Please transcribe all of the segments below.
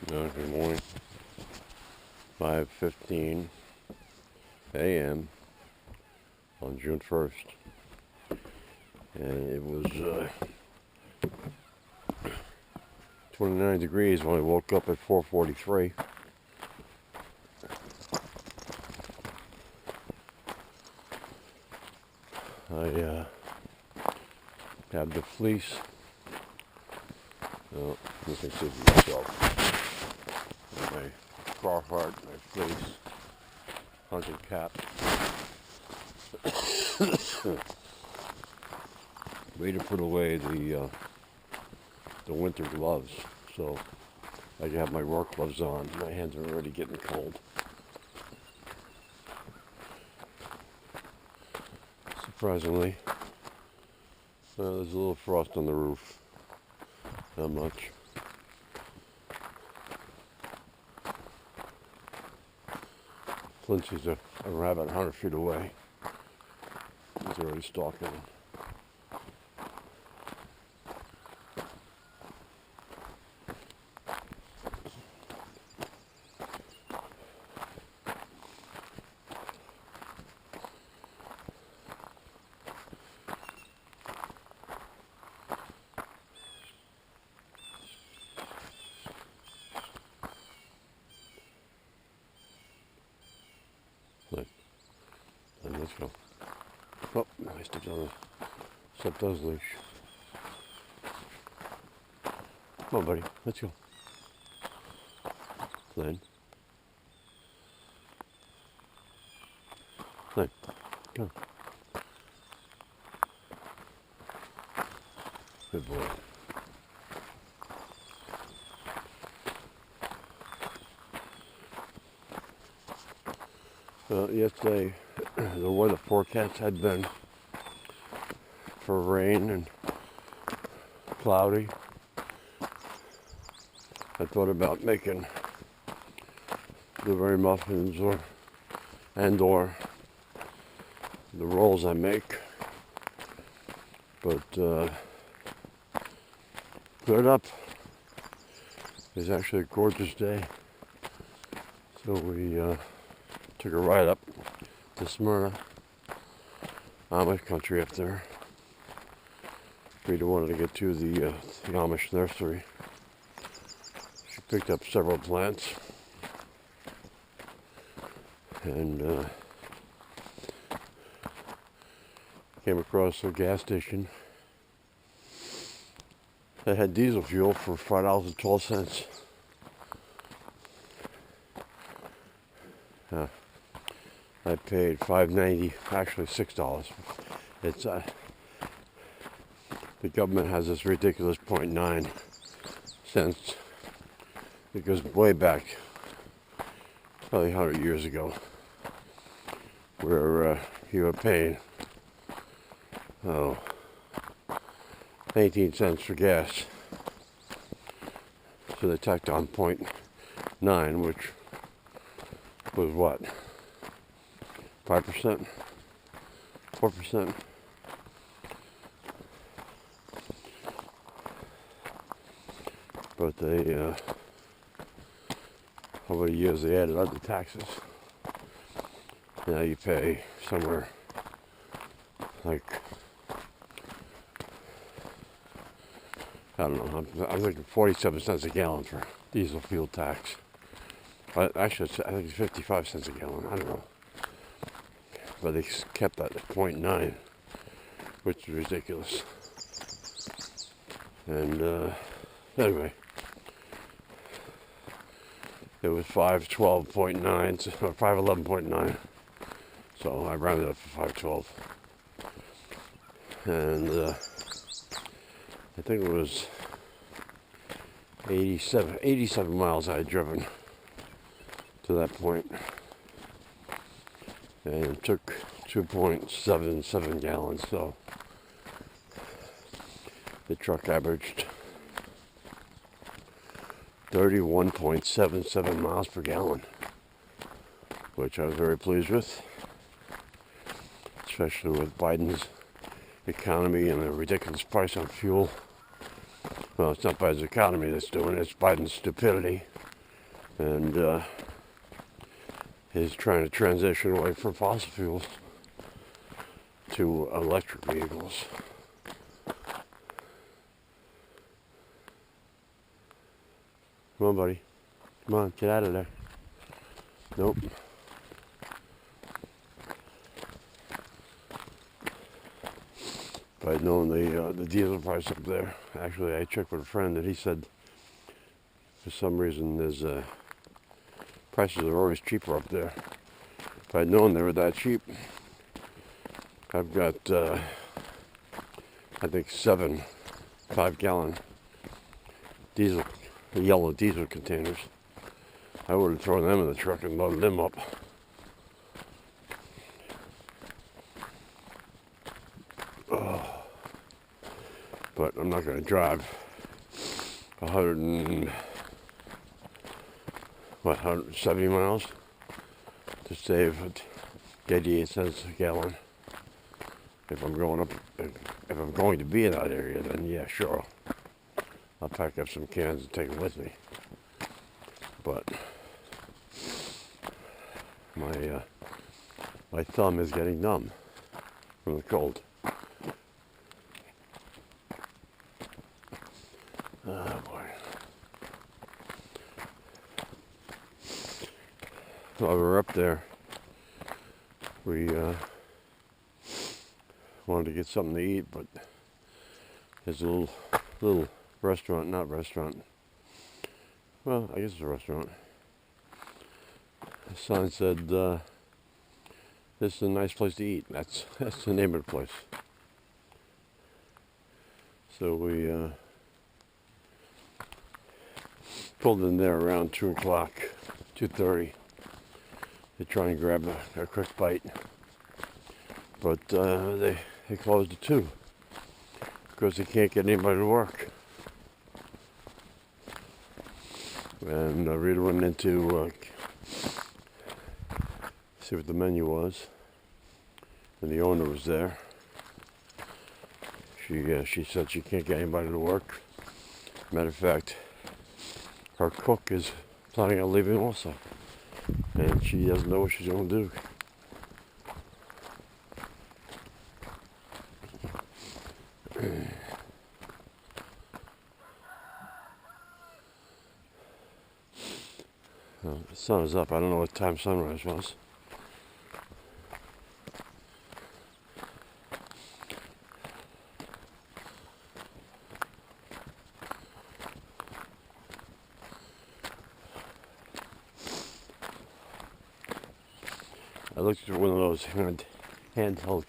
Good morning. 5:15 a.m. on June 1st. And it was 29 degrees when I woke up at 4:43. I have the fleece. Oh, you can see for yourself. My Carhartt, my fleece, hunting cap. Way to put away the winter gloves, so I have my work gloves on. My hands are already getting cold. Surprisingly, there's a little frost on the roof. Not much. Flynn sees a rabbit 100 feet away. He's already stalking him. Let's go. Oh, I stepped on his leash. Come on, buddy. Let's go. Flynn. Flynn. Come. Good boy. Yesterday, the weather forecast had been for rain and cloudy. I thought about making blueberry muffins or the rolls I make, but cleared up. It's actually a gorgeous day, so we took a ride up to Smyrna, Amish country up there. Rita wanted to get to the Amish nursery. She picked up several plants and came across a gas station that had diesel fuel for $5.12. I paid $5.90, actually $6. It's the government has this ridiculous 0.9 cents. It goes way back, probably 100 years ago, where you were paying 18 cents for gas. So they tacked on 0.9, which was what? 5%? 4%? But they, over the years, they added other taxes. Now you pay somewhere like, I don't know, I'm thinking 47 cents a gallon for diesel fuel tax. Actually, I think it's 55 cents a gallon, I don't know. But they kept that at 0.9, which is ridiculous. And anyway, it was 512.9 or 511.9, so I rounded up to 512. And I think it was 87 miles I had driven to that point. And it took 2.77 gallons, so the truck averaged 31.77 miles per gallon, which I was very pleased with, especially with Biden's economy and the ridiculous price on fuel. Well, it's not Biden's economy that's doing it, it's Biden's stupidity. and he's trying to transition away from fossil fuels to electric vehicles. Come on, buddy. Come on, get out of there. Nope. If I'd known the diesel price up there, actually I checked with a friend and he said for some reason there's prices are always cheaper up there. If I'd known they were that cheap, I've got I think 7 5-gallon diesel, yellow diesel containers. I would have thrown them in the truck and loaded them up. But I'm not going to drive 170 miles to save 88 cents a gallon. If I'm going to be in that area, then yeah, sure. I'll pack up some cans and take them with me. But my thumb is getting numb from the cold. Oh boy. While we were up there, we wanted to get something to eat, but there's a little restaurant, not restaurant. Well, I guess it's a restaurant. The sign said, this is a nice place to eat. That's the name of the place. So we pulled in there around 2 o'clock, 2:30, to try and grab a quick bite. But they closed at 2 because they can't get anybody to work. And Rita went into see what the menu was, and the owner was there. She said she can't get anybody to work. Matter of fact, her cook is planning on leaving also, and she doesn't know what she's going to do. The sun is up. I don't know what time sunrise was. I looked at one of those handheld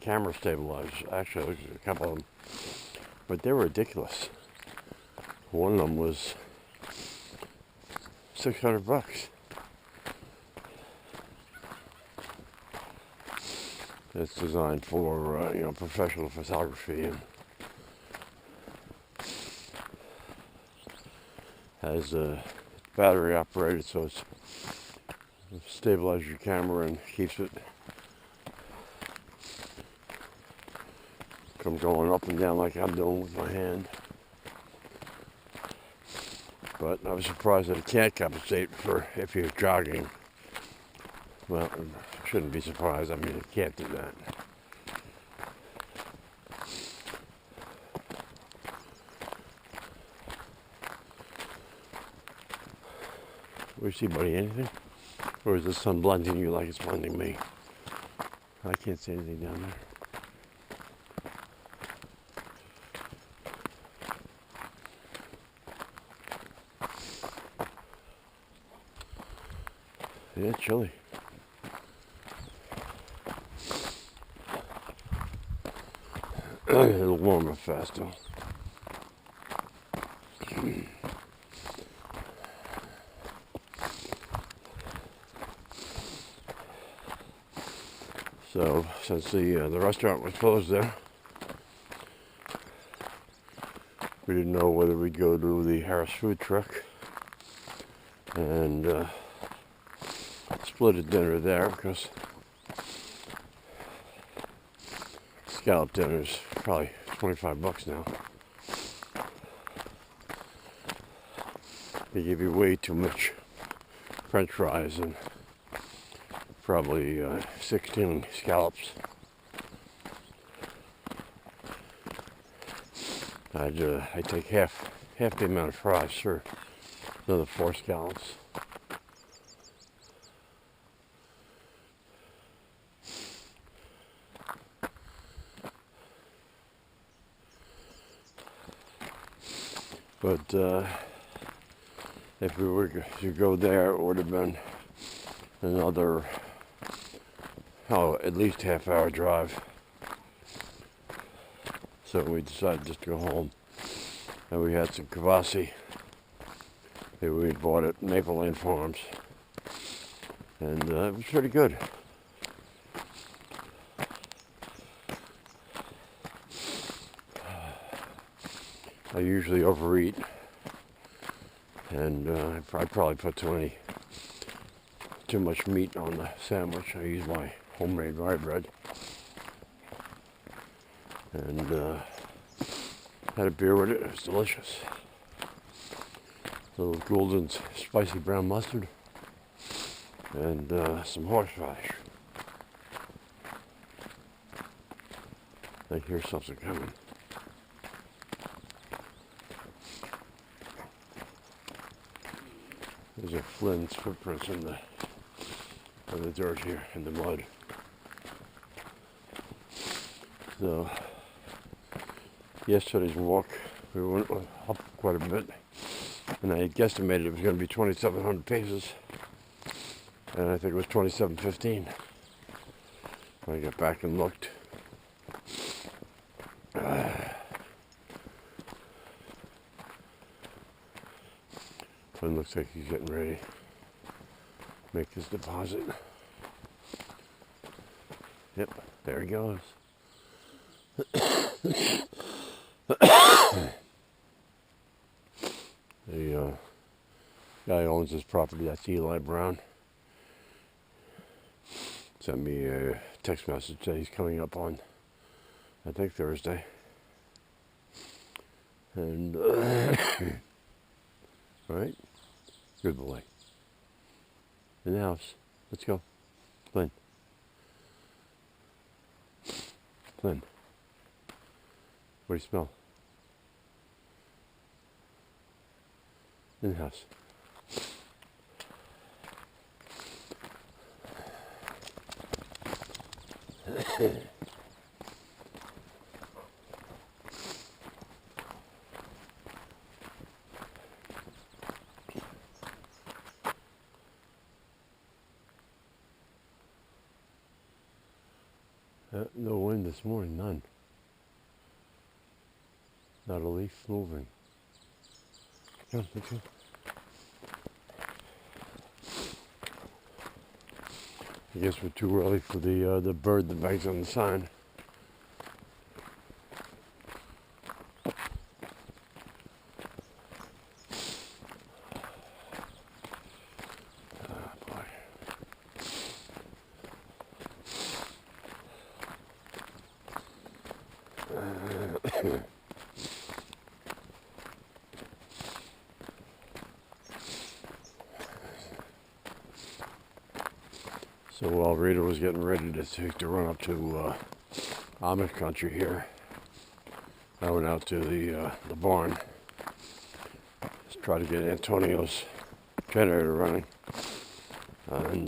camera stabilizers. Actually, I looked at a couple of them, but they were ridiculous. One of them was $600. It's designed for professional photography, and has a battery operated, so it stabilizes your camera and keeps it from going up and down like I'm doing with my hand. But I was surprised that it can't compensate for if you're jogging. Well, I shouldn't be surprised. I mean, it can't do that. What do you see, buddy? Anything? Or is the sun blinding you like it's blinding me? I can't see anything down there. Yeah, chilly. It'll warm up fast though. So since the restaurant was closed there, we didn't know whether we'd go to the Harris food truck and split a dinner there, because scallop dinner's probably $25 now. They give you way too much French fries and probably 16 scallops. I take half the amount of fries, sure. Another 4 scallops. But if we were to go there, it would have been another, at least half-hour drive. So we decided just to go home. And we had some kvass that we bought at Maple Lane Farms. And it was pretty good. I usually overeat, and I probably put too much meat on the sandwich. I use my homemade rye bread, and had a beer with it. It was delicious. A little Goulden's spicy brown mustard, and some horseradish. I hear something coming. There's a Flynn's footprints in the dirt here, in the mud. So, yesterday's walk, we went up quite a bit, and I guesstimated it was going to be 2,700 paces, and I think it was 2,715. When I got back and looked. Flynn looks like he's getting ready to make his deposit. Yep, there he goes. The guy who owns this property, that's Eli Brown, sent me a text message that he's coming up on, I think, Thursday. And, alright, good boy. In the house. Let's go. Flynn. Flynn. What do you smell? In the house. No wind this morning, none. Not a leaf moving. Come on, let's go. I guess we're too early for the bird that bangs on the sign. So while Rita was getting ready to run up to Amish country here, I went out to the barn to try to get Antonio's generator running, and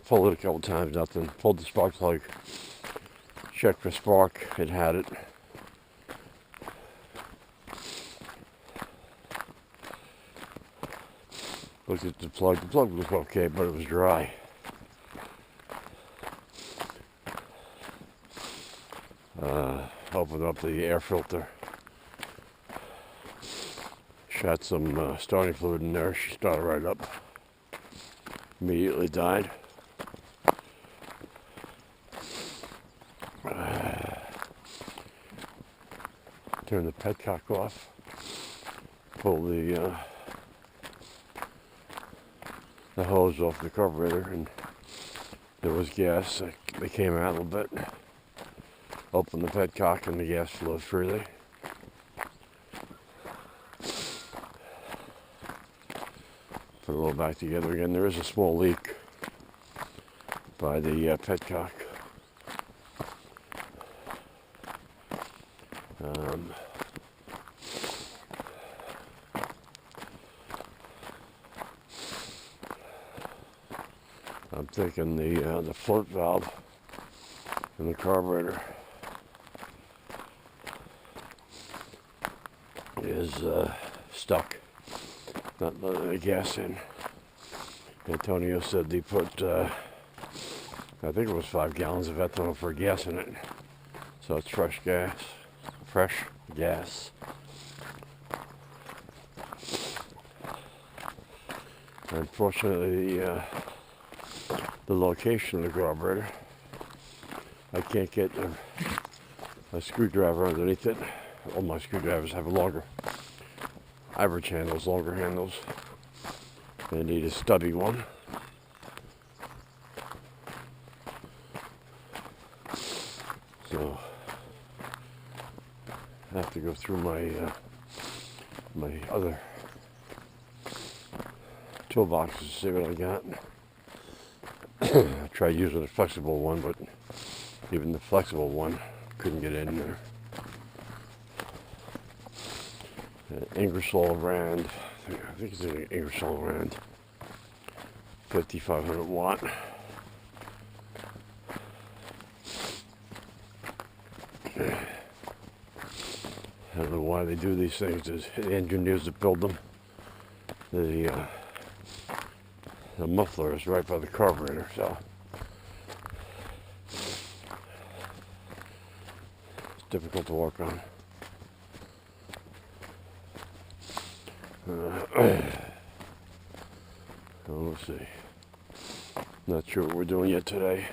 pulled it a couple times, nothing. Pulled the spark plug, checked for spark, it had it. Looked at the plug looked okay, but it was dry. Opened up the air filter, shot some starting fluid in there. She started right up, immediately died. Turned the petcock off, pulled the hose off the carburetor, and there was gas that came out a little bit. Opened the petcock and the gas flowed freely. Put it all back together again. There is a small leak by the petcock. I'm thinking the float valve in the carburetor is stuck, not letting the gas in. Antonio said they put, I think it was 5 gallons of ethanol for gas in it. So it's fresh gas. Unfortunately, the location of the carburetor, I can't get a screwdriver underneath it. All my screwdrivers have longer average handles, longer handles. They need a stubby one. So I have to go through my my other toolbox to see what I got. I tried using a flexible one, but even the flexible one couldn't get in there. Ingersoll Rand, I think it's an Ingersoll Rand, 5500 watt. I don't know why they do these things. The engineers that build them, the muffler is right by the carburetor, so it's difficult to work on. Let's see. Not sure what we're doing yet today.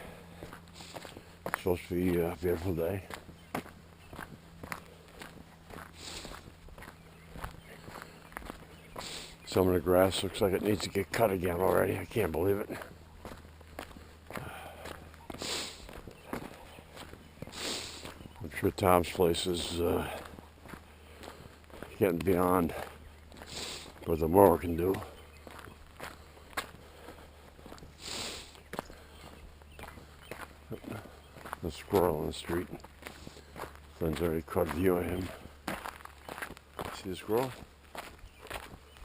It's supposed to be a beautiful day. Some of the grass looks like it needs to get cut again already. I can't believe it. I'm sure Tom's place is getting beyond what the mower can do. The squirrel on the street. Flynn's already caught a view of him. See the squirrel?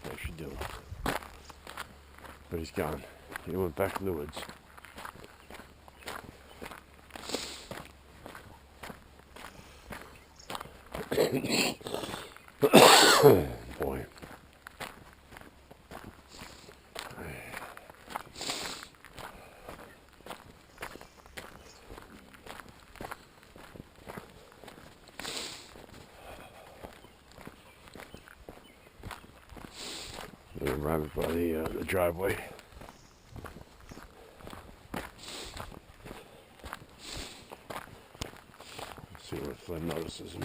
Yes, you do. But he's gone. He went back in the woods. Boy. They arrived by the driveway. Let's see what Flynn notices him.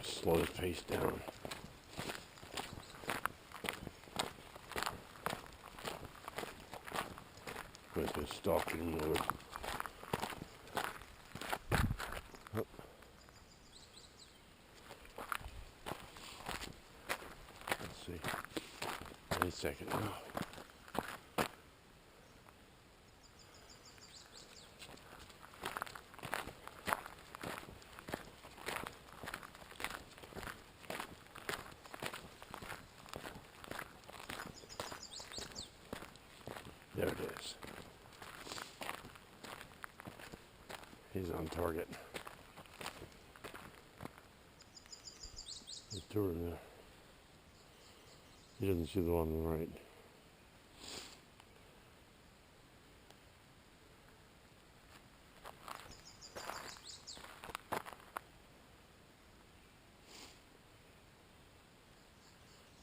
Slow his pace down. With his stalking mode. Oh. Let's see. Any second now. There it is. He's on target. There's two in there. He doesn't see the one on the right.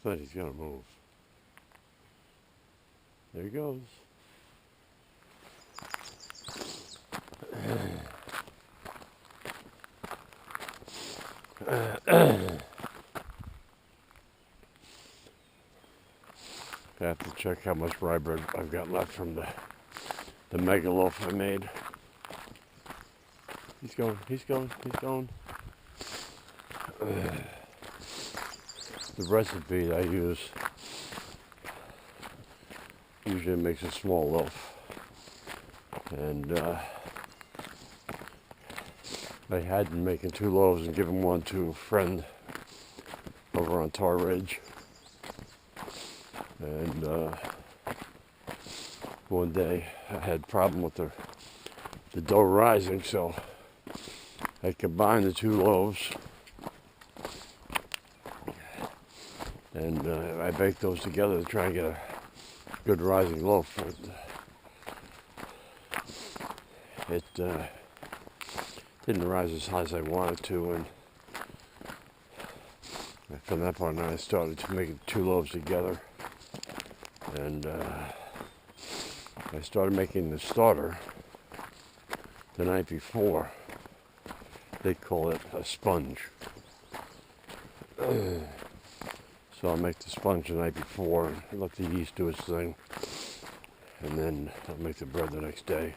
But he's gonna move. There he goes. I have to check how much rye bread I've got left from the mega loaf I made. He's going. He's going. He's going. The recipe that I use usually makes a small loaf, and I had been making 2 loaves and giving one to a friend over on Tar Ridge. And one day I had a problem with the dough rising, so I combined the 2 loaves and I baked those together to try and get a good rising loaf. It didn't rise as high as I wanted to, and from that point on I started to make 2 loaves together, and I started making the starter the night before. They call it a sponge. So I'll make the sponge the night before and let the yeast do its thing, and then I'll make the bread the next day.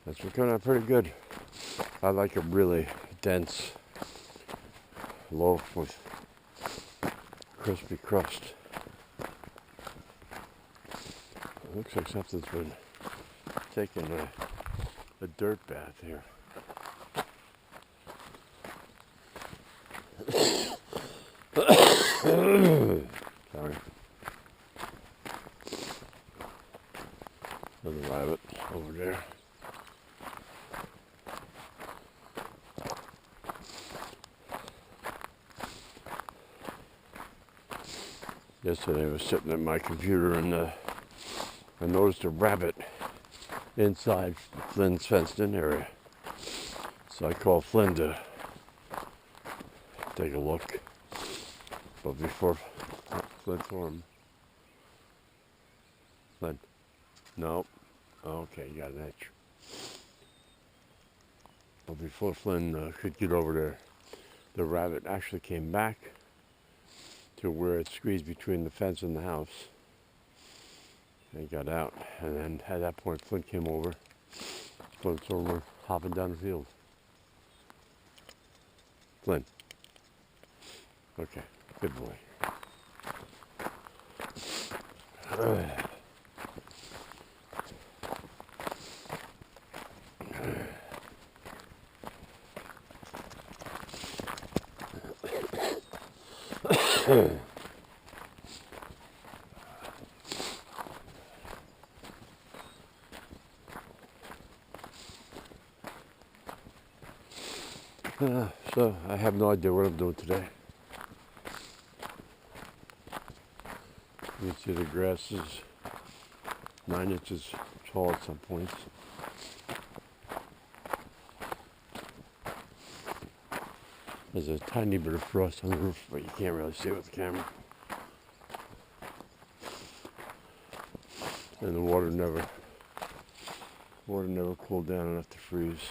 That's working out pretty good. I like a really dense loaf with crispy crust. It looks like something's been taking a dirt bath here. Sorry. Another rabbit over there. Yesterday I was sitting at my computer and I noticed a rabbit inside Flynn's fenced-in area. So I called Flynn to take a look. But before Flynn saw him. Flynn. Nope. Okay, you got an itch. But before Flynn could get over there, the rabbit actually came back to where it squeezed between the fence and the house. And he got out. And then at that point, Flynn came over. Flynn saw him hopping down the field. Flynn. Okay. Good boy. So I have no idea what I'm doing today. You can see the grass is 9 inches tall at some points. There's a tiny bit of frost on the roof, but you can't really see it with the camera. And the water never cooled down enough to freeze.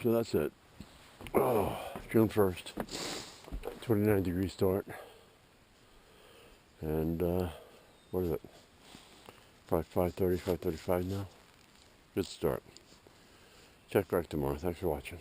So that's it. Oh, June 1st, 29-degree start. And what is it? Probably 5:30, 5:35 now. Good start. Check back tomorrow. Thanks for watching.